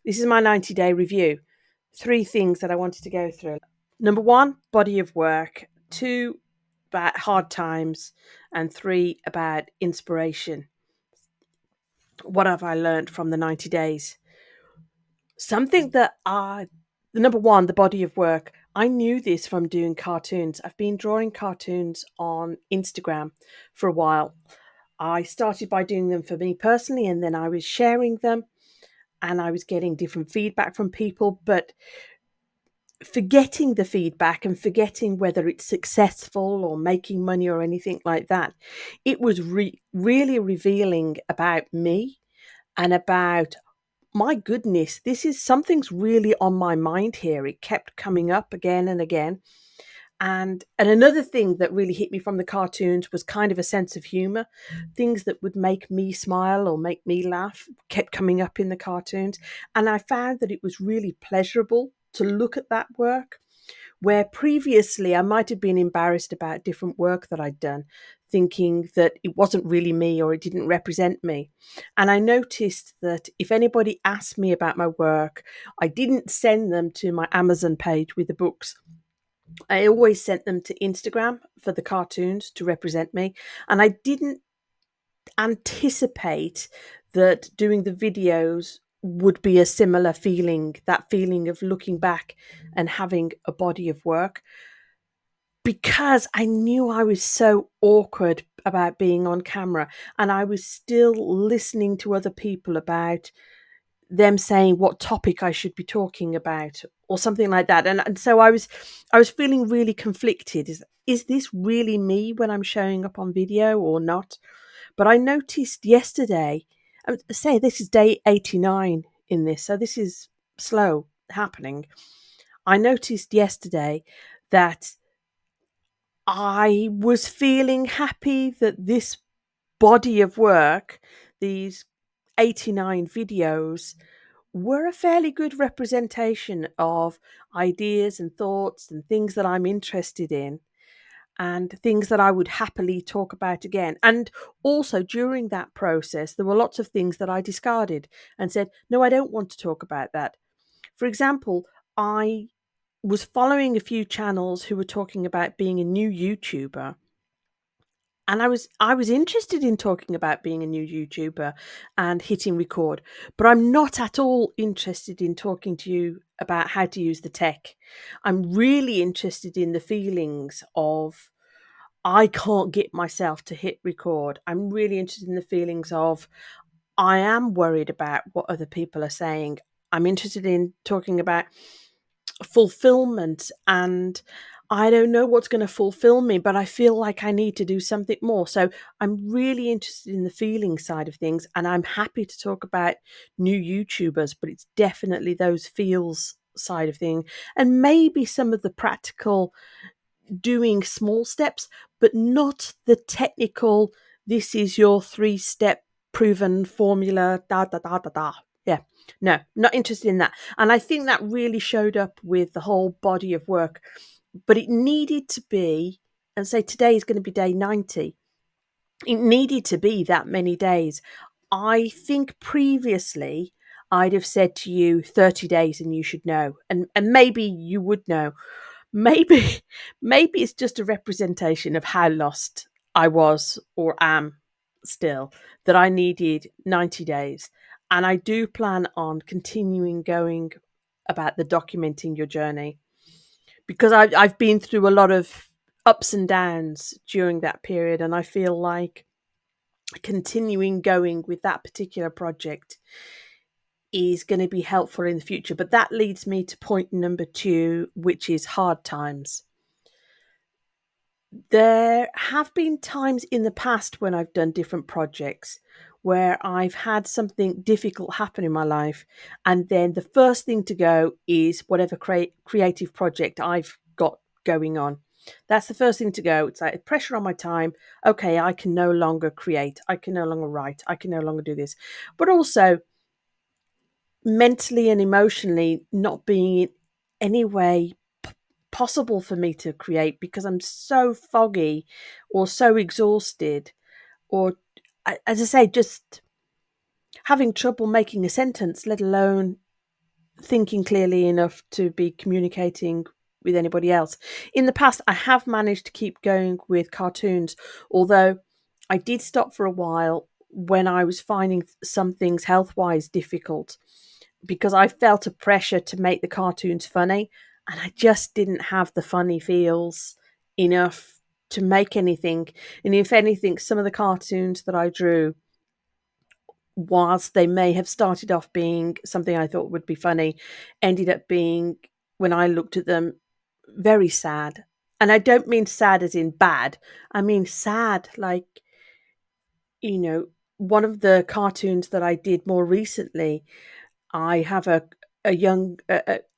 This is my 90-day review. 3 things that I wanted to go through. Number 1, body of work. 2, about hard times. And 3, about inspiration. What have I learned from the 90 days? Something that number 1, the body of work. I knew this from doing cartoons. I've been drawing cartoons on Instagram for a while. I started by doing them for me personally, and then I was sharing them and I was getting different feedback from people, but forgetting the feedback and forgetting whether it's successful or making money or anything like that. It was really revealing about me and about, my goodness, this is something's really on my mind here. It kept coming up again and again. And another thing that really hit me from the cartoons was kind of a sense of humor. Things that would make me smile or make me laugh kept coming up in the cartoons. And I found that it was really pleasurable to look at that work, where previously I might have been embarrassed about different work that I'd done, thinking that it wasn't really me or it didn't represent me. And I noticed that if anybody asked me about my work, I didn't send them to my Amazon page with the books. I always sent them to Instagram for the cartoons to represent me. And I didn't anticipate that doing the videos would be a similar feeling, that feeling of looking back and having a body of work, because I knew I was so awkward about being on camera, and I was still listening to other people about them saying what topic I should be talking about or something like that. And so I was feeling really conflicted. Is this really me when I'm showing up on video or not? But I noticed yesterday, I would say this is day 89 in this, so this is slow happening. I noticed yesterday that I was feeling happy that this body of work, these 89 videos, were a fairly good representation of ideas and thoughts and things that I'm interested in and things that I would happily talk about again. And also during that process, there were lots of things that I discarded and said, no, I don't want to talk about that. For example, I was following a few channels who were talking about being a new YouTuber, and I was interested in talking about being a new YouTuber and hitting record, but I'm not at all interested in talking to you about how to use the tech. I'm really interested in the feelings of, I can't get myself to hit record. I'm really interested in the feelings of, I am worried about what other people are saying. I'm interested in talking about fulfillment, and I don't know what's going to fulfill me, but I feel like I need to do something more. So I'm really interested in the feeling side of things, and I'm happy to talk about new YouTubers, but it's definitely those feels side of thing, and maybe some of the practical, doing small steps, but not the technical, this is your 3-step proven formula, da da da da da. Yeah, no, not interested in that. And I think that really showed up with the whole body of work, but it needed to be, and say today is going to be day 90. It needed to be that many days. I think previously I'd have said to you 30 days and you should know. And maybe you would know. Maybe maybe it's just a representation of how lost I was or am still, that I needed 90 days. And I do plan on continuing going about the documenting your journey, because I've been through a lot of ups and downs during that period, and I feel like continuing going with that particular project is going to be helpful in the future. But that leads me to point number 2, which is hard times. There have been times in the past when I've done different projects where I've had something difficult happen in my life, and then the first thing to go is whatever creative project I've got going on. That's the first thing to go. It's like pressure on my time. Okay, I can no longer create. I can no longer write. I can no longer do this. But also mentally and emotionally not being in any way possible for me to create because I'm so foggy or so exhausted, or as I say, just having trouble making a sentence, let alone thinking clearly enough to be communicating with anybody else. In the past, I have managed to keep going with cartoons, although I did stop for a while when I was finding some things health wise difficult because I felt a pressure to make the cartoons funny, and I just didn't have the funny feels enough to make anything. And if anything, some of the cartoons that I drew, whilst they may have started off being something I thought would be funny, ended up being, when I looked at them, very sad. And I don't mean sad as in bad. I mean sad like, you know, one of the cartoons that I did more recently, I have a young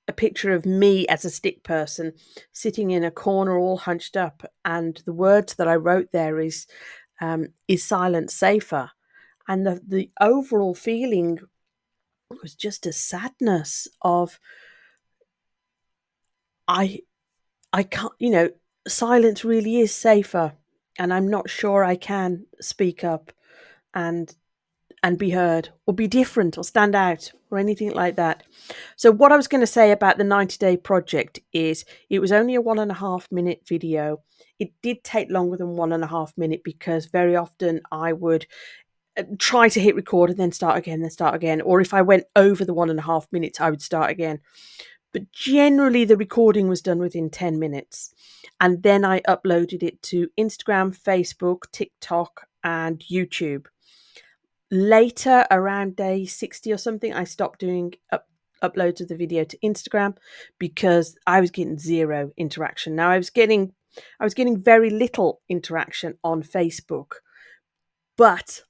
a picture of me as a stick person sitting in a corner all hunched up, and the words that I wrote there is silence safer? And the overall feeling was just a sadness of I I can't, silence really is safer, and I'm not sure I can speak up and be heard or be different or stand out or anything like that. So what I was going to say about the 90-day project is it was only a 1.5 minute video. It did take longer than 1.5 minute because very often I would try to hit record and then start again, then start again. Or if I went over the 1.5 minutes, I would start again. But generally, the recording was done within 10 minutes. And then I uploaded it to Instagram, Facebook, TikTok, and YouTube. Later, around day 60 or something, I stopped doing uploads of the video to Instagram because I was getting zero interaction. Now I was getting very little interaction on Facebook, but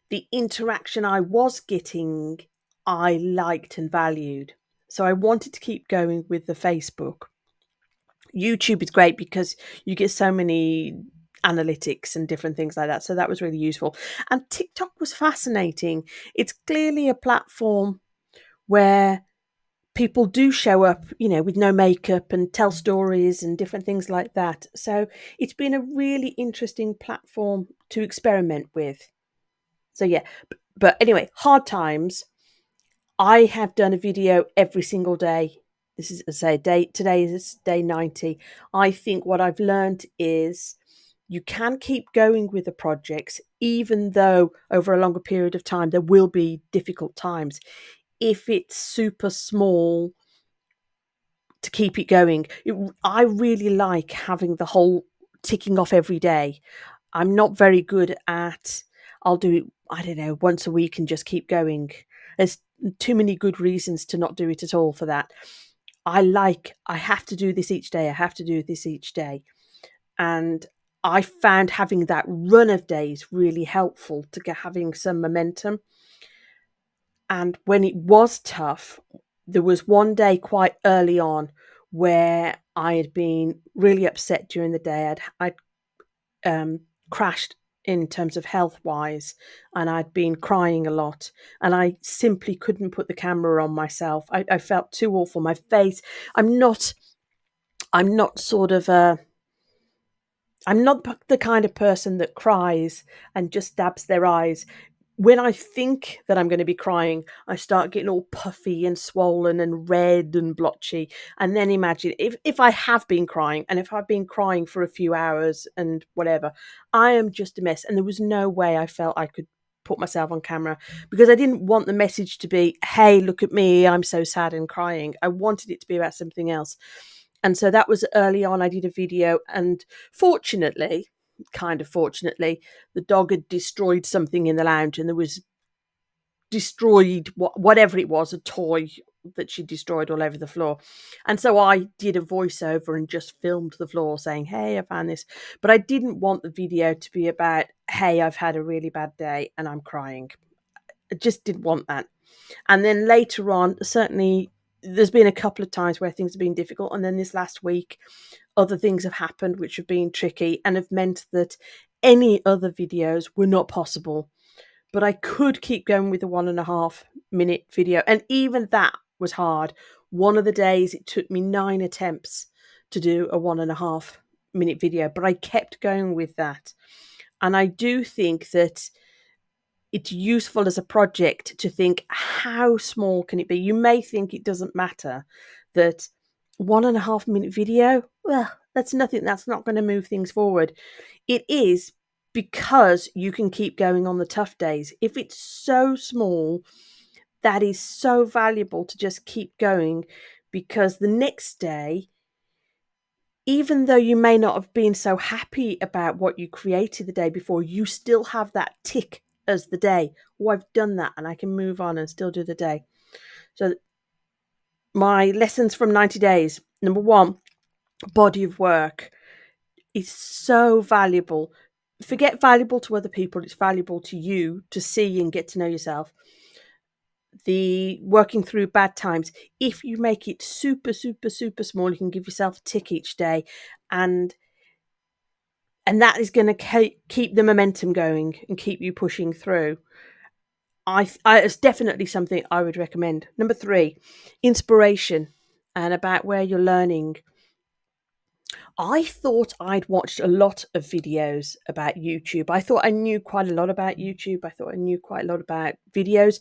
the interaction I was getting, I liked and valued. So I wanted to keep going with the Facebook. YouTube is great because you get so many analytics and different things like that. So that was really useful. And TikTok was fascinating. It's clearly a platform where people do show up, with no makeup and tell stories and different things like that. So it's been a really interesting platform to experiment with. So yeah, but anyway, hard times. I have done a video every single day. This is, as I say, today is day 90. I think what I've learned is you can keep going with the projects, even though over a longer period of time there will be difficult times. If it's super small, to keep it going. I really like having the whole ticking off every day. I'm not very good at, I'll do it, I don't know, once a week and just keep going. There's too many good reasons to not do it at all for that. I have to do this each day. I have to do this each day. And I found having that run of days really helpful to get having some momentum. And when it was tough, there was one day quite early on where I had been really upset during the day. I'd crashed in terms of health wise, and I'd been crying a lot, and I simply couldn't put the camera on myself. I felt too awful. My face. I'm not. I'm not sort of a. I'm not the kind of person that cries and just dabs their eyes. When I think that I'm going to be crying, I start getting all puffy and swollen and red and blotchy. And then imagine if I have been crying and if I've been crying for a few hours and whatever, I am just a mess. And there was no way I felt I could put myself on camera because I didn't want the message to be, hey, look at me, I'm so sad and crying. I wanted it to be about something else. And so that was early on. I did a video, and fortunately, kind of fortunately, the dog had destroyed something in the lounge, and there was destroyed whatever it was, a toy that she destroyed all over the floor. And so I did a voiceover and just filmed the floor saying, hey, I found this. But I didn't want the video to be about, hey, I've had a really bad day and I'm crying. I just didn't want that. And then later on, certainly there's been a couple of times where things have been difficult. And then this last week, other things have happened which have been tricky and have meant that any other videos were not possible. But I could keep going with the 1.5 minute video. And even that was hard. One of the days it took me 9 attempts to do a 1.5 minute video, but I kept going with that. And I do think that it's useful as a project to think, how small can it be? You may think it doesn't matter, that 1.5 minute video, well, that's nothing. That's not going to move things forward. It is, because you can keep going on the tough days. If it's so small, that is so valuable to just keep going, because the next day, even though you may not have been so happy about what you created the day before, you still have that tick as the day. Oh, I've done that and I can move on and still do the day. So, my lessons from 90 days: number one, body of work is so valuable. Forget valuable to other people, it's valuable to you to see and get to know yourself. The working through bad times, if you make it super, super, super small, you can give yourself a tick each day, and that is going to keep the momentum going and keep you pushing through. It's definitely something I would recommend. Number three, inspiration and about where you're learning. I thought I'd watched a lot of videos about YouTube. I thought I knew quite a lot about YouTube. I thought I knew quite a lot about videos.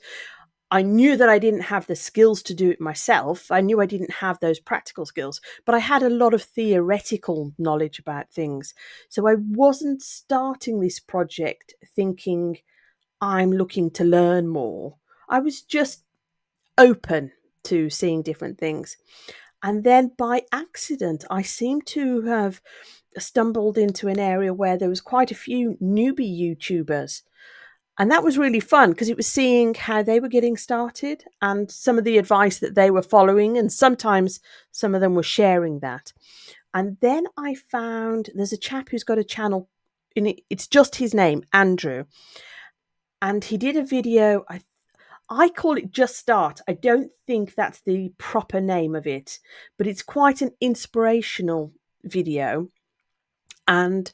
I knew that I didn't have the skills to do it myself. I knew I didn't have those practical skills, but I had a lot of theoretical knowledge about things. So I wasn't starting this project thinking I'm looking to learn more. I was just open to seeing different things. And then by accident, I seem to have stumbled into an area where there was quite a few newbie YouTubers. And that was really fun, because it was seeing how they were getting started and some of the advice that they were following. And sometimes some of them were sharing that. And then I found there's a chap who's got a channel, and it's just his name, Andrew. And he did a video. I call it Just Start. I don't think that's the proper name of it, but it's quite an inspirational video. And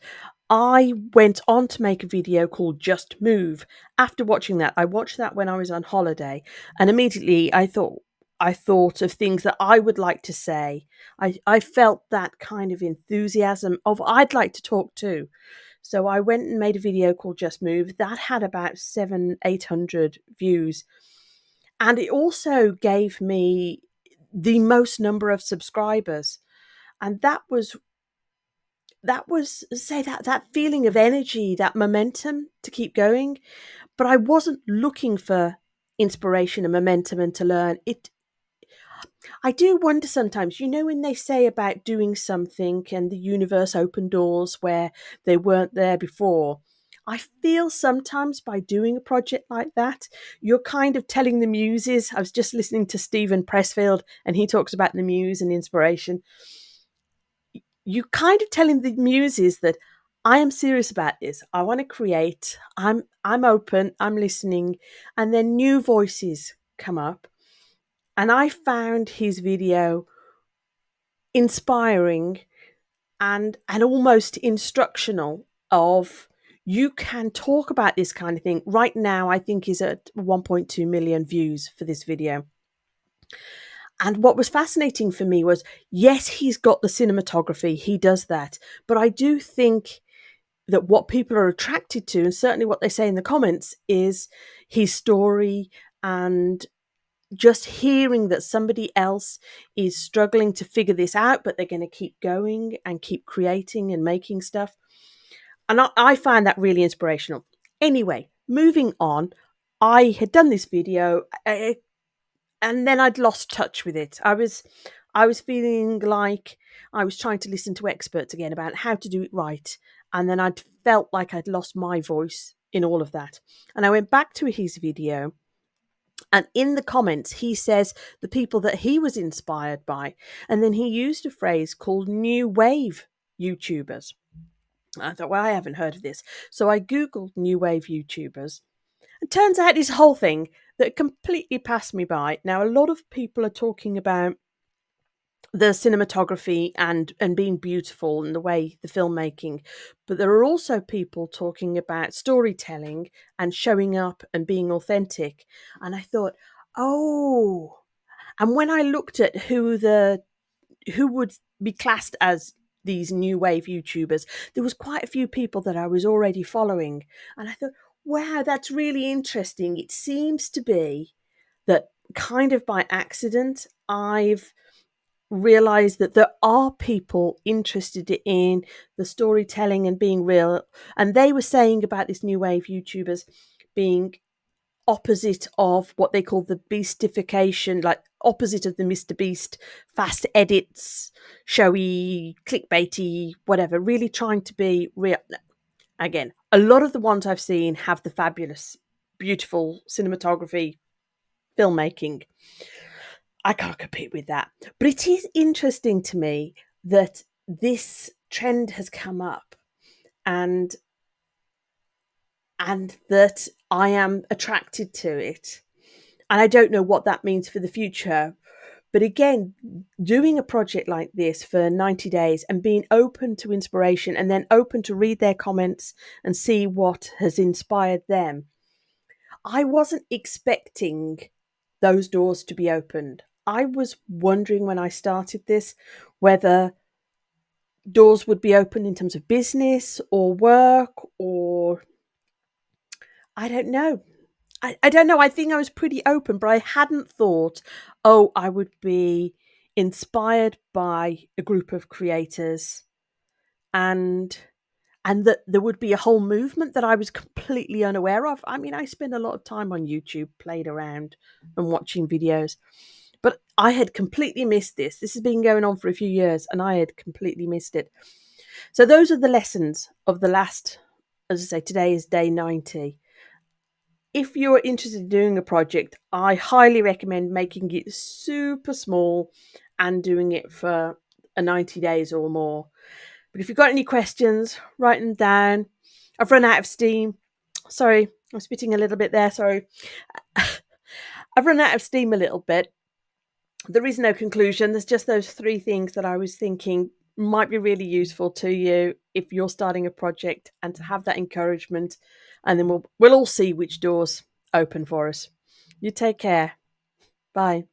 I went on to make a video called Just Move. After watching that, I watched that when I was on holiday, and immediately I thought of things that I would like to say. I felt that kind of enthusiasm of I'd like to talk too. So I went and made a video called Just Move. That had about 800 views. And it also gave me the most number of subscribers. And that was say that feeling of energy, that momentum to keep going. But I wasn't looking for inspiration and momentum and to learn it. I do wonder sometimes, when they say about doing something and the universe opened doors where they weren't there before. I feel sometimes by doing a project like that, you're kind of telling the muses. I was just listening to Stephen Pressfield, and he talks about the muse and inspiration. You kind of telling the muses that I am serious about this. I want to create. I'm open. I'm listening, and then new voices come up. And I found his video inspiring and almost instructional. Of you can talk about this kind of thing. Right now, I think he's at 1.2 million views for this video. And what was fascinating for me was, yes, he's got the cinematography, he does that. But I do think that what people are attracted to, and certainly what they say in the comments, is his story, and just hearing that somebody else is struggling to figure this out, but they're going to keep going and keep creating and making stuff. And I find that really inspirational. Anyway, moving on, I had done this video, and then I'd lost touch with it. I was feeling like I was trying to listen to experts again about how to do it right, and then I'd felt like I'd lost my voice in all of that. And I went back to his video, and in the comments he says the people that he was inspired by, and then he used a phrase called new wave YouTubers. I thought, well, I haven't heard of this. So I Googled new wave YouTubers. It turns out this whole thing that completely passed me by. Now, a lot of people are talking about the cinematography and being beautiful and the way the filmmaking, but there are also people talking about storytelling and showing up and being authentic. And I thought, oh, and when I looked at who would be classed as these new wave YouTubers, there was quite a few people that I was already following. And I thought, Wow, that's really interesting. It seems to be that kind of by accident, I've realized that there are people interested in the storytelling and being real. And they were saying about this new wave YouTubers being opposite of what they call the beastification, like opposite of the Mr. Beast, fast edits, showy, clickbaity, whatever, really trying to be real. Again, a lot of the ones I've seen have the fabulous, beautiful cinematography, filmmaking. I can't compete with that. But it is interesting to me that this trend has come up and that I am attracted to it. And I don't know what that means for the future. But again, doing a project like this for 90 days and being open to inspiration and then open to read their comments and see what has inspired them, I wasn't expecting those doors to be opened. I was wondering when I started this whether doors would be open in terms of business or work, or I don't know. I don't know. I think I was pretty open, but I hadn't thought, oh, I would be inspired by a group of creators and that there would be a whole movement that I was completely unaware of. I mean, I spend a lot of time on YouTube playing around and watching videos, but I had completely missed this. This has been going on for a few years and I had completely missed it. So those are the lessons of the last, as I say, today is day 90. If you're interested in doing a project, I highly recommend making it super small and doing it for a 90 days or more. But if you've got any questions, write them down. I've run out of steam. Sorry, I'm spitting a little bit there. Sorry. I've run out of steam a little bit. There is no conclusion. There's just those three things that I was thinking might be really useful to you if you're starting a project, and to have that encouragement. And then we'll all see which doors open for us. You take care. Bye.